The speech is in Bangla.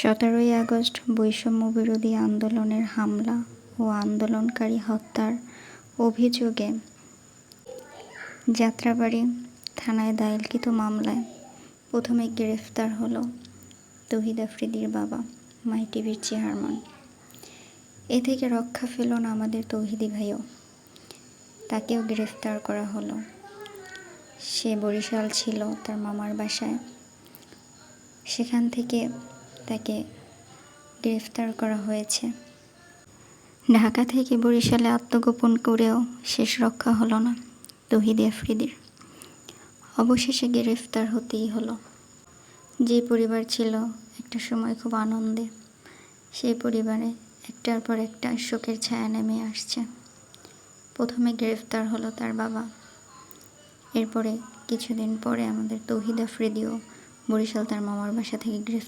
17ই আগস্ট বৈষম্যবিরোধী আন্দোলনের হামলা ও আন্দোলনকারী হত্যার অভিযোগে যাত্রাবাড়ী থানায় দায়েরকৃত মামলায় প্রথমে গ্রেফতার হলো তৌহিদ আফ্রিদির বাবা, মাই টিভির চেয়ারম্যান। এ থেকে রক্ষা পেল না আমাদের তৌহিদি ভাইও, তাকেও গ্রেফতার করা হলো। সে বরিশাল ছিল তার মামার বাসায়, সেখান থেকে তাকে গ্রেফতার করা হয়েছে। ঢাকা থেকে বরিশালে আত্মগোপন করেও শেষ রক্ষা হলো না তৌহিদ আফ্রিদির। অবশেষে গ্রেফতার হতেই হলো। যে পরিবার ছিল একটা সময় খুব আনন্দে, সেই পরিবারে একটার পর একটা শোকের ছায়া নেমে আসছে। প্রথমে গ্রেফতার হলো তার বাবা, এরপরে কিছুদিন পরে আমাদের তৌহিদ আফ্রিদিও বরিশাল তার মামার বাসা থেকে গ্রেফতার